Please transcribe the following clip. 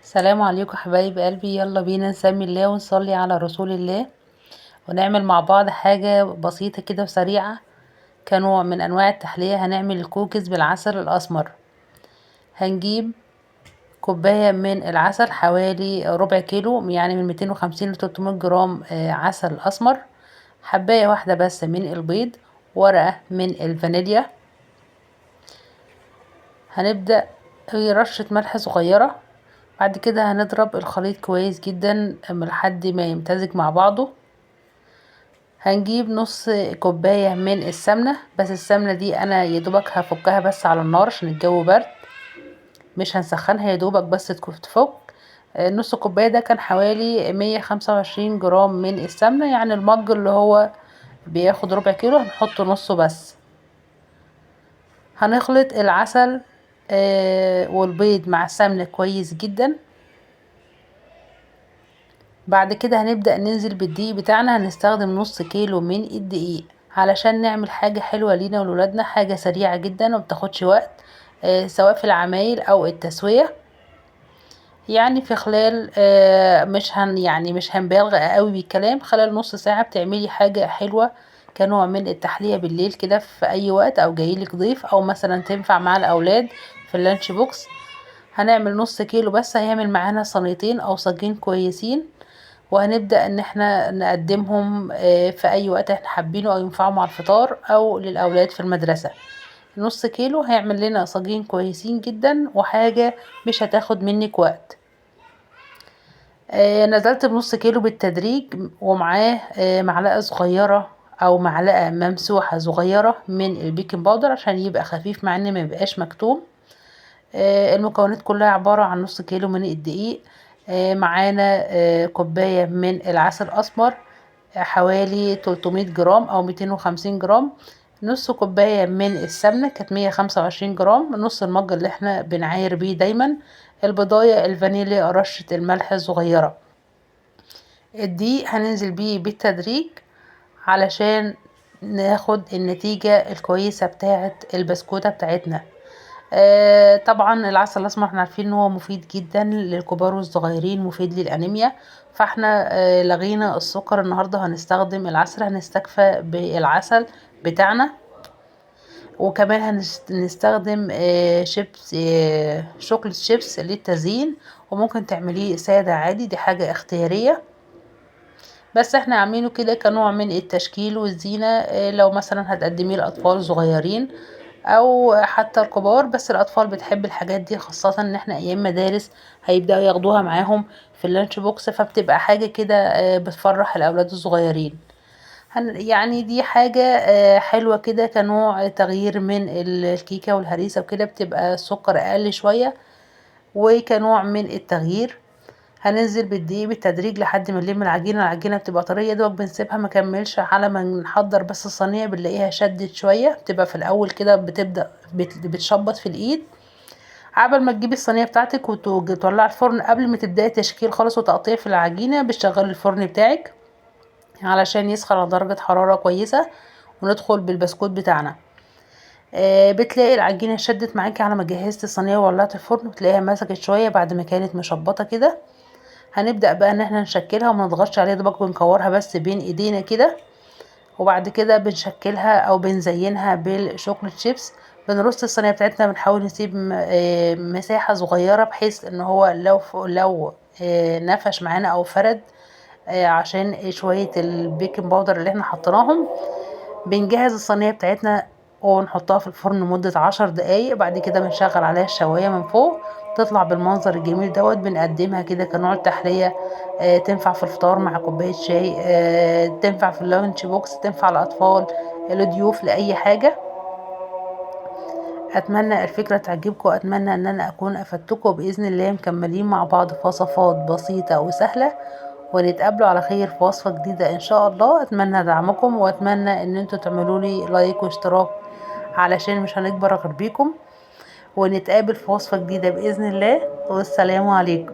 السلام عليكم حبايب قلبي، يلا بينا نسمي الله ونصلي على رسول الله ونعمل مع بعض حاجة بسيطة كده وسريعة كنوع من انواع التحلية. هنعمل الكوكيز بالعسل الاسمر. هنجيب كوباية من العسل، حوالي ربع كيلو، يعني من 250 ل 300 جرام عسل اسمر، حباية واحدة بس من البيض، ورقة من الفانيليا. هنبدأ رشة ملح صغيرة. بعد كده هنضرب الخليط كويس جدا لحد ما يمتزج مع بعضه. هنجيب نص كوباية من السمنة، بس السمنة دي انا يدوبك هفكها بس على النار عشان الجو برد، مش هنسخنها، يدوبك بس تفك. نص كوباية ده كان حوالي 125 جرام من السمنة، يعني المج اللي هو بياخد ربع كيلو هنحط نصه بس. هنخلط العسل والبيض مع السمنة كويس جدا. بعد كده هنبدأ ننزل بالدقيق بتاعنا. هنستخدم نص كيلو من الدقيق علشان نعمل حاجة حلوة لينا ولولادنا، حاجة سريعة جدا ومبتاخدش وقت، سواء في العمايل او التسوية. يعني في خلال مش هنبالغ قوي بالكلام، خلال نص ساعة بتعملي حاجة حلوة كنوع من التحلية بالليل كده في اي وقت، او جايلك ضيف، او مثلا تنفع مع الاولاد في اللانش بوكس. هنعمل نص كيلو بس، هيعمل معانا صينيتين او صاجين كويسين، وهنبدأ ان احنا نقدمهم في اي وقت احنا حابينه، او ينفعوا مع الفطار او للاولاد في المدرسة. نص كيلو هيعمل لنا صاجين كويسين جدا، وحاجة مش هتاخد منك وقت. نزلت بنص كيلو بالتدريج، ومعاه معلقة صغيرة او معلقة ممسوحة صغيرة من البيكنج باودر عشان يبقى خفيف معانا ما يبقاش مكتوم. المكونات كلها عبارة عن نص كيلو من الدقيق، معانا كوباية من العسل الأسمر، حوالي 300 جرام أو 250 جرام، نص كوباية من السمنة كانت 125 جرام، نص المج اللي احنا بنعاير بيه دايما، البضاية، الفانيليا، رشة الملح صغيرة. الدقيق هننزل بيه بالتدريج علشان ناخد النتيجة الكويسة بتاعة البسكوتة بتاعتنا. طبعا العسل الاسمر احنا عارفين ان هو مفيد جدا للكبار والصغيرين، مفيد للانيميا، فاحنا لغينا السكر النهارده، هنستخدم العسل، هنستكفى بالعسل بتاعنا. وكمان هنستخدم شيبس، شوكليت شيبس للتزيين، وممكن تعمليه سادة عادي، دي حاجة اختيارية، بس احنا عاملينه كده كنوع من التشكيل والزينة. لو مثلا هتقدميه لأطفال صغيرين او حتى الكبار، بس الاطفال بتحب الحاجات دي، خاصة ان احنا ايام مدارس هيبدأوا ياخدوها معاهم في اللانش بوكس، فبتبقى حاجة كده بتفرح الاولاد الصغيرين. يعني دي حاجة حلوة كده كنوع تغيير من الكيكة والهريسة وكده، بتبقى السكر اقل شوية، وكنوع من التغيير. هننزل بالدقيق بالتدريج لحد ما نلم العجينة. العجينة بتبقى طرية دوك، بنسيبها مكملش على ما نحضر بس الصينية، بنلاقيها شدت شوية، بتبقى في الاول كده بتبدأ بتشبط في الايد. عبل ما تجيبي الصينية بتاعتك وتولعي الفرن، قبل ما تبدأي تشكيل خالص وتقطيع في العجينة، بتشغلي الفرن بتاعك علشان يسخن على درجة حرارة كويسة، وندخل بالبسكوت بتاعنا. بتلاقي العجينة شدت معاكي على ما جهزت الصينية وولعت الفرن، بتلاقيها مسكت شوية بعد ما كانت مشبطة كده. هنبدأ بقى ان احنا نشكلها وما نضغطش عليها، دوبك بنكورها بس بين ايدينا كده، وبعد كده بنشكلها او بنزينها بالشوكولات شيبس. بنرص الصينيه بتاعتنا، بنحاول نسيب مساحه صغيره بحيث ان هو لو نفش معانا او فرد، عشان شويه البيكنج باودر اللي احنا حطيناهم. بنجهز الصينيه بتاعتنا ونحطها في الفرن لمدة 10 دقايق. بعد كده بنشغل عليها الشواية من فوق، تطلع بالمنظر الجميل دوت. بنقدمها كده كنوع تحلية، تنفع في الفطار مع كوباية شاي، تنفع في اللانش بوكس، تنفع الأطفال، لضيوف، لأي حاجة. أتمنى الفكرة تعجبكم، وأتمنى أن أنا أكون أفدتكم. بإذن الله مكملين مع بعض في وصفات بسيطة وسهلة، ونتقابلوا على خير في وصفة جديدة إن شاء الله. أتمنى دعمكم، وأتمنى أن انتوا تعملوا لي لايك واشتراك علشان مش هنكبر غير بيكم. ونتقابل في وصفة جديدة بإذن الله، والسلام عليكم.